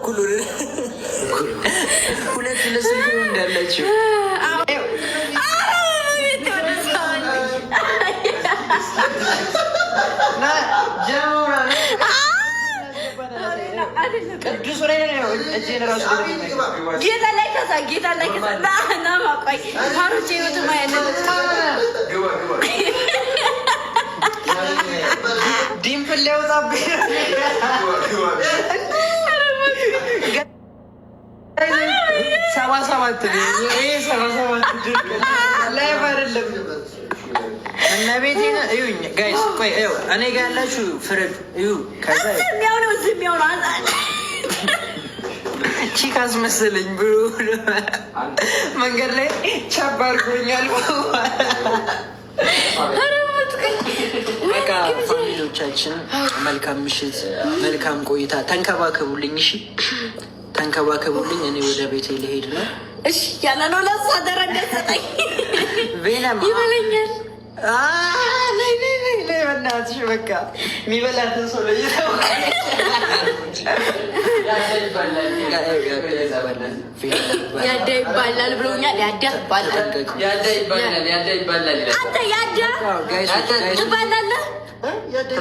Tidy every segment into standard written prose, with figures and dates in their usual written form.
እኩል ሁለት ለስንት ነው እንዳላችሁ ቅዱስ ጌታ ላይ ከዛ ጌታ ላይ ና ማቆይ ማሮቼ ህይወት ማያለ ዲምፕል ሊያወጣብኝ ሰባ ሰባት ላይ አይደለም እና ቤቴን እዩኝ ጋይስ። ቆይ እኔ ጋር ያላችሁ ፍረድ እዩ። ከዛ የሚያውነው እዚህ የሚያውነው ቺካስ መሰለኝ ብሎ መንገድ ላይ ቻባ አድርጎኛል። በቃ ፋሚሊዎቻችን መልካም ምሽት፣ መልካም ቆይታ። ተንከባከቡልኝ፣ እሺ ተንከባከቡልኝ። እኔ ወደ ቤቴ ልሄድ ነው። እሺ ያለ ነው ለሳ ደረገሰጠኝ ቬናም ይበለኛል። ላይ በእናትሽ በቃ የሚበላትን ሰው ለይተው ያዳ ይባላል ብሎኛል። ያዳ ይባላል፣ ያዳ ይባላል፣ ያዳ ይባላል። አንተ ያዳ ትባላለህ። ያዳ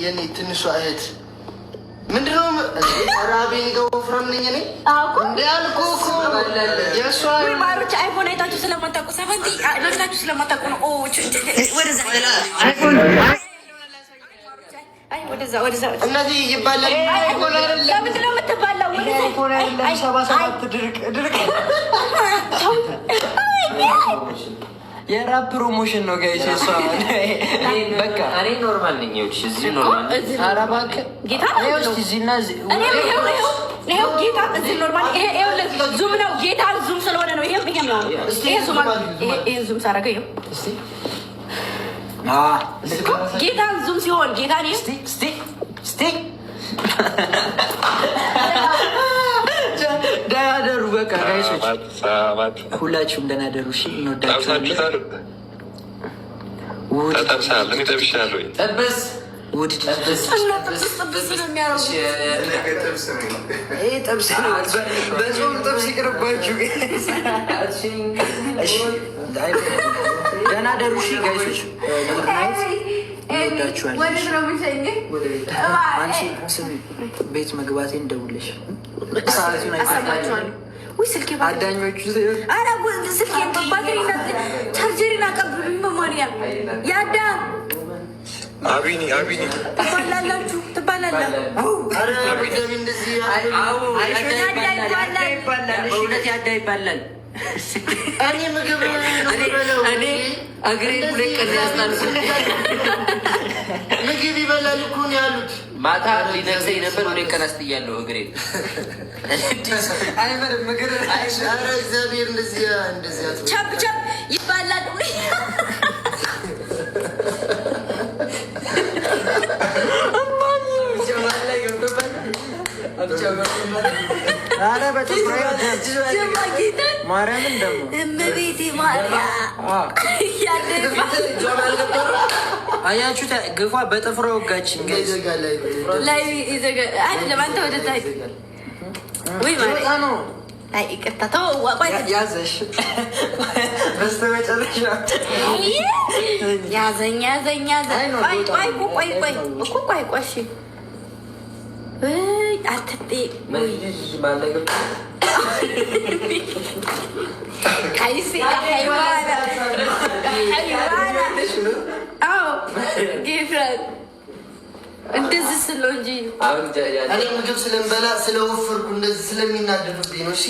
የኔ ትንሿ እህት ምንድነው? ራቤን ገወፍራም ነኝ እኔ እንደ ያልኩ እኮ የእሷ ማሮች አይፎን አይታችሁ ስለማታውቁ ሰፈንቲ ነግላችሁ ስለማታውቁ ነው። ወደዛ እነዚህ ይባላል። ለምንድነው የምትባለው? ሰባ ሰባት ድርቅ የራፕ ፕሮሞሽን ነው ጋይስ። እሷ በቃ እኔ ኖርማል ነኝ። እዚህ ኖርማል ኧረ እባክህ ጌታ እዚህና ይኸው ጌታ እዚህ ኖርማል። ይሄ ዙም ነው ጌታ ዙም ስለሆነ ነው። ይሄ ዙም ሳደርገው ይኸው ጌታ ዙም ሲሆን ጌታ ደህና ደሩ። በቃ ጋይሶች ሁላችሁም ደህና ደሩ። እሺ እንወዳችኋለን። ጥብስ ይቅርባችሁ። ደህና ደሩ። እሺ ጋይሶች ቤት መግባቴ እንደውልሽ አዳኞቹ ቻርጀሪን አቀብሉኝ። በማርያም ያዳ አቢኒ ትባላላችሁ። በእውነት ያዳ ይባላል። እኔ ምግብ እኔ እግሬ ሁለት ቀን ያስታልኩ ምግብ ይበላል እኮ ነው ያሉት። ማታ ሊደርሰኝ ነበር። ሁለት ቀን አስጥያለሁ እግሬ አይመርም ምግብ እግዚአብሔር እንደዚያ ቻፕ ይባላል። ማርያምን ደግሞ እመቤቴ አያችሁ፣ ግፏ በጥፍሮ ወጋችን። ይቅርታ ያዘሽ በስተመጨረሻ ያዘኝ። ቆይ አትጤ እንደዚህ ስለው እንጂ እኔ ምግብ ስለምበላ ስለወፈርኩ እንደዚህ ስለሚናደዱብኝ ነው። እሺ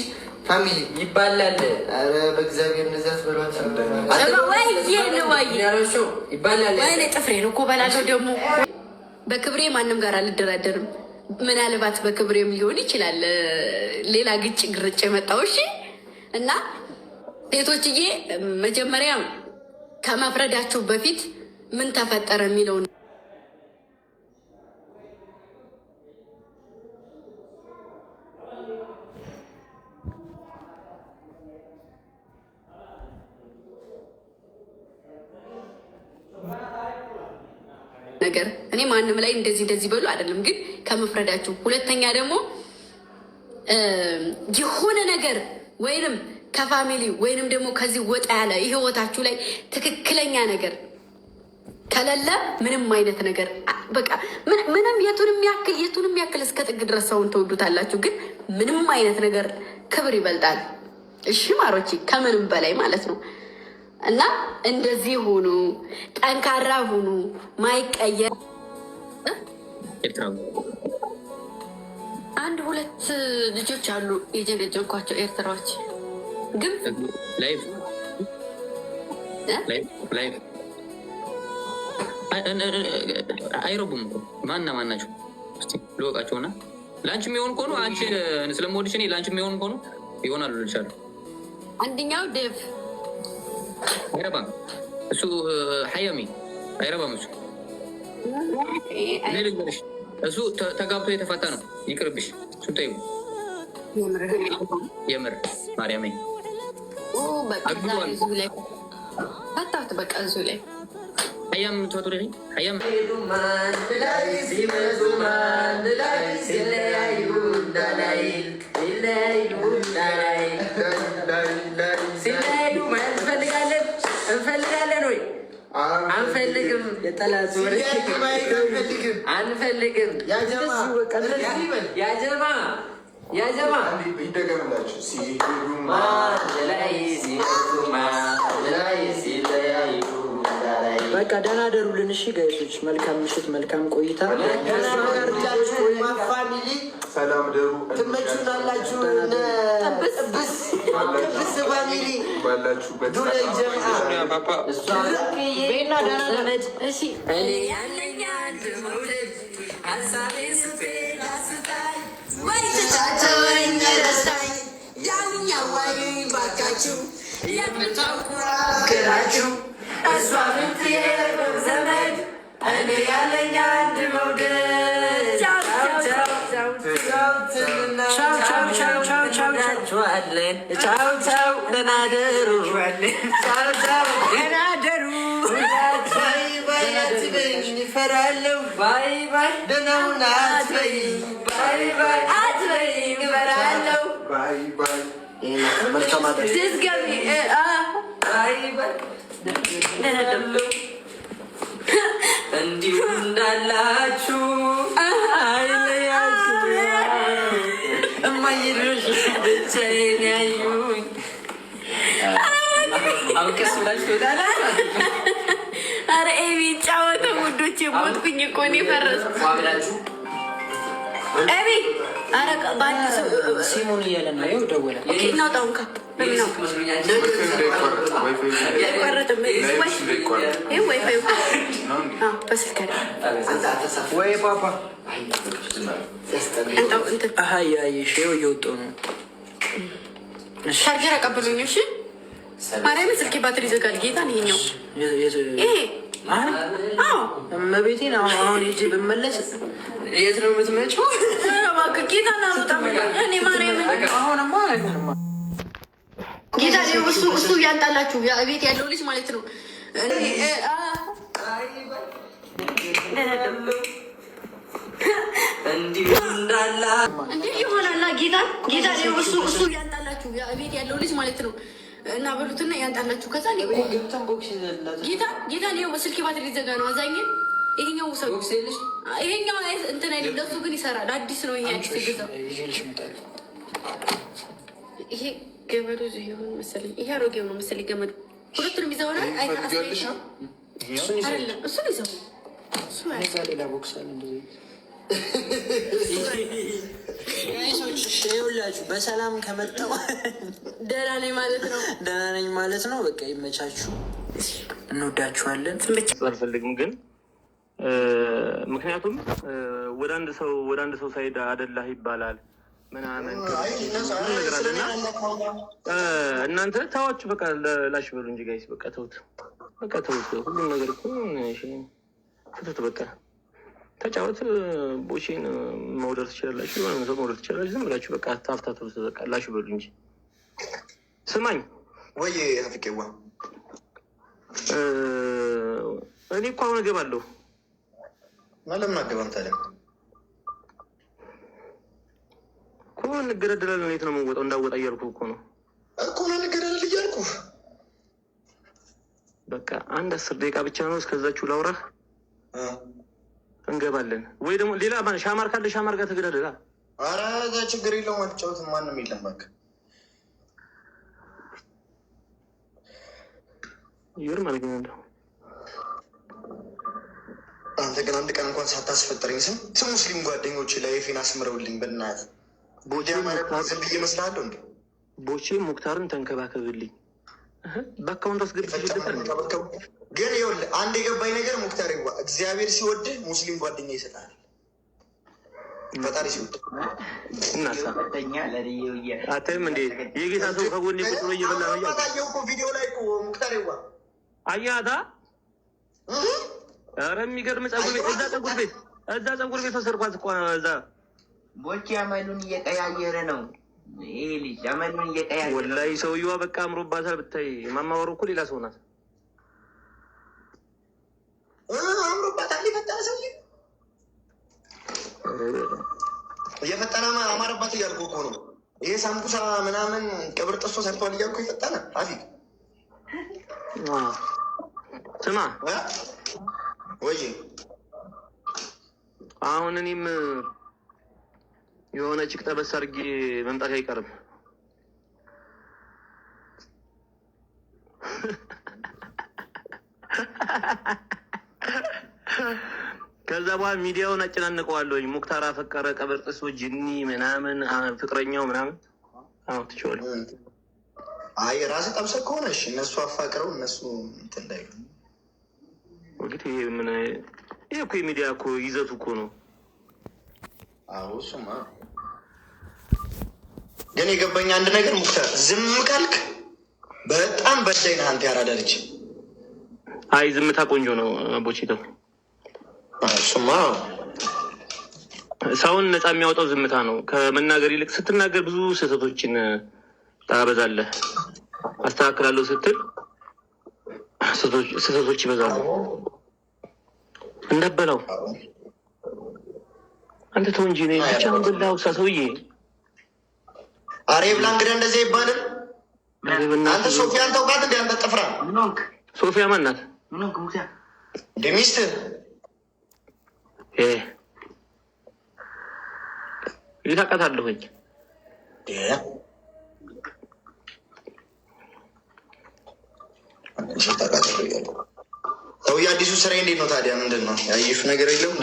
ፋሚሊ ይባላል። ኧረ በእግዚአብሔር እንደዚያ ትበሏቸው ይባላል። ወይኔ ጥፍሬን እኮ በላለሁ። ደግሞ በክብሬ ማንም ጋር አልደራደርም። ምናልባት በክብሬም ሊሆን ይችላል ሌላ ግጭ ግርጭ የመጣው። እሺ እና ሴቶችዬ መጀመሪያ ከመፍረዳችሁ በፊት ምን ተፈጠረ የሚለውን ነገር እኔ ማንም ላይ እንደዚህ በሉ አይደለም፣ ግን ከመፍረዳችሁ። ሁለተኛ ደግሞ የሆነ ነገር ወይንም ከፋሚሊ ወይንም ደግሞ ከዚህ ወጣ ያለ ህይወታችሁ ላይ ትክክለኛ ነገር ከሌለ ምንም አይነት ነገር በቃ ምንም የቱንም ያክል እስከ ጥግ ድረስ ሰውን ተወዱታላችሁ፣ ግን ምንም አይነት ነገር ክብር ይበልጣል። እሺ ማሮቼ፣ ከምንም በላይ ማለት ነው። እና እንደዚህ ሁኑ፣ ጠንካራ ሁኑ። ማይቀየር አንድ ሁለት ልጆች አሉ የጀነጀንኳቸው ኤርትራዎች ግን ላይፍ አይረቡም። ማና ናቸው ልወቃቸውና ለአንቺ የሚሆን ከሆኑ አንቺ ስለምወድሽ እኔ ለአንቺ የሚሆን ከሆኑ ይሆናሉ ልቻለሁ። አንደኛው ዴቭ አይረባም፣ እሱ ሀያሚ አይረባም። እሱ ተጋብቶ የተፋታ ነው። ይቅርብሽ። እሱ ተይው። የምር ማርያም ፈታት። በቃ እዙ ላይ ሀያም ትፈቱ ሀያም እንፈልጋለን ወይ አንፈልግም? የጠላት ወሬ አንፈልግም። ያጀማ ይደገምላችሁ በቃ ደህና ደሩልን። እሺ ጋይሶች፣ መልካም ምሽት፣ መልካም ቆይታ። ሰላም ደሩ። ትመቹናላችሁ። ጥብስ ፋሚሊ ባላችሁበት እሷ ምትየር ዘመድ እኔ ያለኝ አንድ መውደድ ቻው ደህና ደሩ እፈራለሁ ባይ ባይ ደህናውን አትበይ ባይ ባይ አትበይ እፈራለሁ ባይ ባይ መልካም አድርገ ባይ ባይ እንዲሁ እንዳላችሁ አይለያችሁ። እማይድረሽ ብቻዬን ያዩኝ አውቀስ ብላችሁ ወዳላችሁ። ኧረ ኤቢ ጫወተ ውዶች፣ ሞትኩኝ እኮ እኔ ፈረስኩ። ኤቢ ኧረ በአዲስ ሲሙን እያለ ነው። ይኸው ደወለ። እናውጣውን ወይ ፓፓ እየወጣሁ ነው። ቻርጀር አቀብሉኝ። እሺ ማርያምን፣ ስልኬ ባትሪ ይዘጋል። ጌታን ይሄኛው ይሄ እመቤቴን አሁን ሂጅ ብመለስ የት ነው የምትመጪው? ጌታን አልወጣም እኔ ማርያምን። አሁንማ ጌታ እሱ ያንጣላችሁ ቤት ያለው ልጅ ማለት ነው። እንዲህ እንዳላ እንዲህ ይሆናላ። ጌታ እሱ ያንጣላችሁ ቤት ያለው ልጅ ማለት ነው። እና በሉትና ያንጣላችሁ። ከዛ ጌታ ስልኬ ባትሪ ሊዘጋ ነው። አዛኝን ይሄኛው ሰው ይሄኛው እንትን አይደለም፣ ለሱ ግን ይሰራል። አዲስ ነው ይሄ አዲስ የገዛው ይሄ ገመዱ ይሁን መሰለኝ። ይሄ አሮጌው ነው መሰለኝ ገመዱ። ሁለቱንም ይዘው ነው አይደለም? እሱን ይዘው ሌላ ቦክስ አለ እንደዚህ ይኸውላችሁ። በሰላም ከመጣሁ ደህና ነኝ ማለት ነው። ደህና ነኝ ማለት ነው። በቃ ይመቻችሁ። እንወዳችኋለን። አልፈልግም ግን ምክንያቱም ወደ አንድ ሰው ሳይድ አደላህ ይባላል ምናምን ነገር አለና እናንተ ታዋችሁ በቃ ላሽ በሉ እንጂ ጋይስ፣ በቃ ተውት፣ በቃ ተውት። ሁሉም ነገር እኮ ተውት። በቃ ተጫወት። ቦሼን መውደር ትችላላችሁ፣ የሆነ ሰው መውደር ትችላላችሁ። ዝም ብላችሁ በቃ ታፍታቱ፣ በቃ ላሽ በሉ እንጂ። ስማኝ ወይ አፍቄዋ እኔ እኮ አሁን እገባለሁ ለምን አገባም ታዲያ? እኮ እንገዳደላለን። የት ነው የምንወጣው? እንዳወጣ እያልኩ እኮ ነው እንገዳደል እያልኩ። በቃ አንድ 10 ደቂቃ ብቻ ነው። እስከዛችሁ ላውራህ እንገባለን። ወይ ደግሞ ሌላ ሻማር ካለ ሻማር ጋር ተገዳደላ። ኧረ እዛ ችግር የለውም አትጫወትም። ማንም የለም እባክህ። ይገርማል ግን አንተ ግን አንድ ቀን እንኳን ሳታስፈጠረኝ ስንት ሙስሊም ጓደኞች ላይፌን አስምረውልኝ በእናትህ ቦቼ ማለት ዝም ብዬ እመስልሃለሁ እንዴ? ቦቼ ሙክታርን ተንከባከብልኝ በአካውንት አስገብቼ ግን ይኸውልህ አንድ የገባኝ ነገር ሙክታር ይዋ እግዚአብሔር ሲወድህ ሙስሊም ጓደኛ ይሰጣል። ፈጣሪ ሲወድ እናሳ አታይም እንዴ? የጌታ ሰው ከጎኔ ቁጭ ብሎ እየበላ ነው። ያየው እኮ ቪዲዮ ላይ እኮ ሙክታር ይዋ አያታ። ኧረ የሚገርም ፀጉር ቤት እዛ ፀጉር ቤት ተሰርኳት እኮ እዛ። ቦቼ አመሉን እየቀያየረ ነው ይሄ ልጅ፣ አመሉን እየቀያየረ። ወላሂ ሰውየዋ በቃ አምሮባታል ብታይ። ማማወሩ እኮ ሌላ ሰው ናት። አምሮባታል። የፈጠነ ሰው እየፈጠነ አማረባት እያልኩ እኮ ነው። ይሄ ሳምቡሳ ምናምን ቅብር ጥሶ ሰርቷል እያልኩ የፈጠነ አፊ። ስማ ወይ አሁን እኔም የሆነ ጭቅ ጠበስ አድርጌ መምጣት አይቀርም። ከዛ በኋላ ሚዲያውን አጨናንቀዋለሁኝ። ሙክታር አፈቀረ፣ ቀብር ጥሶ፣ ጅኒ ምናምን ፍቅረኛው ምናምን። አዎ ትችዋል። አይ ራስህ ጠብሰህ ከሆነ እሺ፣ እነሱ አፋቅረው እነሱ እንትን ላይ እንግዲህ ምን ይሄ እኮ የሚዲያ እኮ ይዘቱ እኮ ነው። አዎ እሱማ ግን የገባኝ አንድ ነገር ሙክታር፣ ዝም ካልክ በጣም በዳይ ነህ አንተ። ያራዳ ልጅ። አይ ዝምታ ቆንጆ ነው ቦቼተው። እሱማ ሰውን ነፃ የሚያወጣው ዝምታ ነው። ከመናገር ይልቅ ስትናገር ብዙ ስህተቶችን ታበዛለህ። አስተካክላለሁ ስትል ስህተቶች ይበዛሉ። እንዳበላው አንተ ተው እንጂ እኔ ብቻ ነው በላው ሰውዬ። አሬ ብላ እንግዲህ እንደዚህ አይባልም። አንተ ሶፊያን ተውቃት እንደ አንተ ጥፍራ። ሶፊያ ማን ናት? እንደ ሚስትህ ይታውቃታለሁኝ። ሰውዬ አዲሱ ስራ እንዴት ነው ታዲያ? ምንድን ነው ያየሽው ነገር የለም?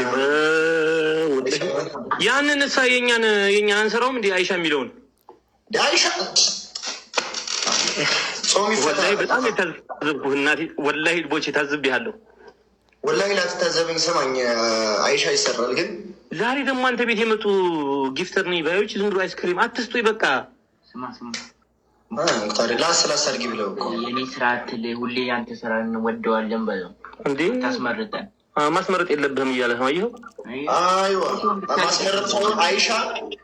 ያንን እሳ የኛን አንሰራውም እንዲ አይሻ የሚለውን አይሻ ጾም ይፈታ። በጣም የታዘብኩህ እናቴ፣ ወላሂ ቦቼ ታዝቤሃለሁ። ወላሂ ላትታዘበኝ ስማኝ፣ አይሻ ይሰራል። ግን ዛሬ ደግሞ አንተ ቤት የመጡ ጊፍተር ነኝ ባዮች ዝም ብሎ አይስክሪም አትስጡኝ። በቃ ላስላስ አድርጊ ብለው የኔ ስራ አትል። ሁሌ አንተ ስራ እንወደዋለን በለው እንዴ። ታስመርጠን ማስመረጥ የለብህም እያለ ነው። አየኸው? አይዋ ማስመረጥ ሰው አይሻ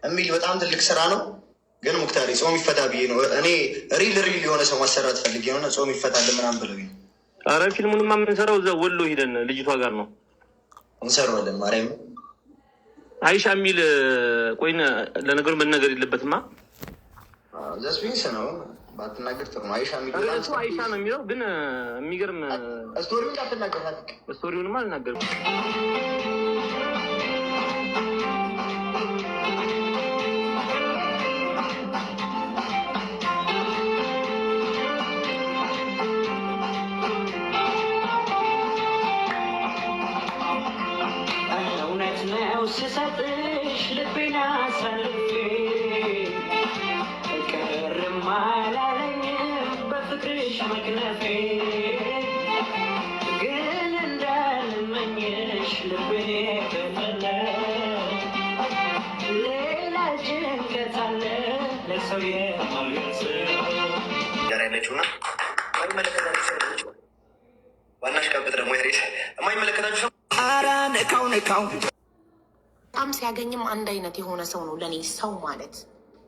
የሚል በጣም ትልቅ ስራ ነው። ግን ሙክታሪ ጾም ይፈታ ብዬ ነው እኔ ሪል የሆነ ሰው ማሰራት ፈልጌ የሆነ ጾም ይፈታል ምናምን ብለው ነው። አረ ፊልሙንማ የምንሰራው እዛ ወሎ ሂደን ልጅቷ ጋር ነው እንሰራዋለን። ማርያም አይሻ የሚል ቆይነ ለነገሩ መነገር የለበትማ። ዘስዊንስ ነው ባትናገር ጥሩ ነው። አይሻ የሚል እሱ አይሻ ነው የሚለው ግን የሚገርም ስቶሪውን እንዳትናገር። ስቶሪውንማ አልናገርም። ስሰጥሽ ልቤን አሳልፌ ቅርም አላለኝም በፍቅርሽ መክነፌ ግን እንዳልመኝሽ ልቤ በፈለ ሌላ ጭንቀት አለ ለሰው የማልገልጽ ያለችውና ዋናሽ ቀብጥ ደግሞ ሄሬት የማይመለከታችሁ አራ ነካው በጣም ሲያገኝም አንድ አይነት የሆነ ሰው ነው ለእኔ ሰው ማለት።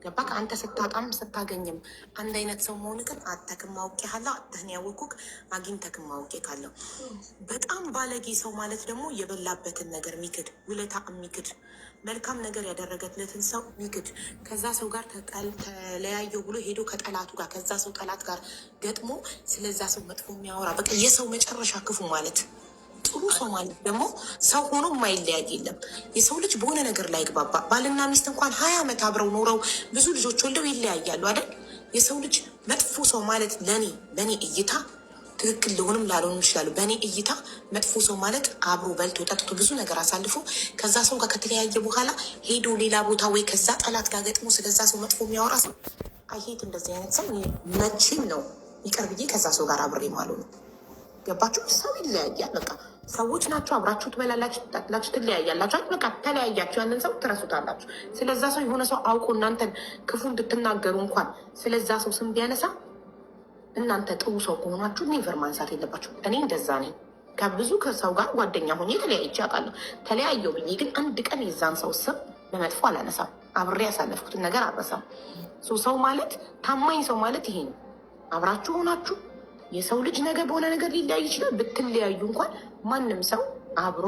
ገባክ? አንተ ስታጣም ስታገኝም አንድ አይነት ሰው መሆን ግን አተክም ማውቄ ካለ አተህን ያወኩክ አግኝተክም ማውቄ ካለው በጣም ባለጌ ሰው ማለት ደግሞ የበላበትን ነገር ሚክድ፣ ውለታ የሚክድ፣ መልካም ነገር ያደረገለትን ሰው ሚክድ፣ ከዛ ሰው ጋር ተለያየው ብሎ ሄዶ ከጠላቱ ጋር ከዛ ሰው ጠላት ጋር ገጥሞ ስለዛ ሰው መጥፎ የሚያወራ በቃ የሰው መጨረሻ ክፉ ማለት። ጥሩ ሰው ማለት ደግሞ ሰው ሆኖ የማይለያይ የለም። የሰው ልጅ በሆነ ነገር ላይ ግባባ። ባልና ሚስት እንኳን 20 ዓመት አብረው ኖረው ብዙ ልጆች ወልደው ይለያያሉ አይደል? የሰው ልጅ መጥፎ ሰው ማለት በእኔ እይታ ትክክል ሊሆንም ላልሆንም ይችላሉ። በእኔ እይታ መጥፎ ሰው ማለት አብሮ በልቶ ጠጥቶ ብዙ ነገር አሳልፎ ከዛ ሰው ጋር ከተለያየ በኋላ ሄዶ ሌላ ቦታ ወይ ከዛ ጠላት ጋር ገጥሞ ስለዛ ሰው መጥፎ የሚያወራ ሰው አይሄት። እንደዚህ አይነት ሰው መቼም ነው ይቅር ብዬ ከዛ ሰው ጋር አብሬ ማለው ነው። ገባችሁ? ሰው ይለያያል። በቃ ሰዎች ናቸው። አብራችሁ ትበላላችሁ፣ ትጠጣላችሁ፣ ትለያያላችሁ። በቃ ተለያያችሁ፣ ያንን ሰው ትረሱታላችሁ። ስለዛ ሰው የሆነ ሰው አውቆ እናንተን ክፉ እንድትናገሩ እንኳን ስለዛ ሰው ስም ቢያነሳ እናንተ ጥሩ ሰው ከሆናችሁ ኔቨር ማንሳት የለባችሁ። እኔ እንደዛ ነኝ። ከብዙ ከሰው ጋር ጓደኛ ሆኜ ተለያይቼ አውቃለሁ። ተለያየው ብዬ ግን አንድ ቀን የዛን ሰው ስም በመጥፎ አላነሳም። አብሬ ያሳለፍኩትን ነገር አልረሳም። ሰው ማለት ታማኝ ሰው ማለት ይሄ ነው። አብራችሁ ሆናችሁ የሰው ልጅ ነገ በሆነ ነገር ሊለያይ ይችላል። ብትለያዩ እንኳን ማንም ሰው አብሮ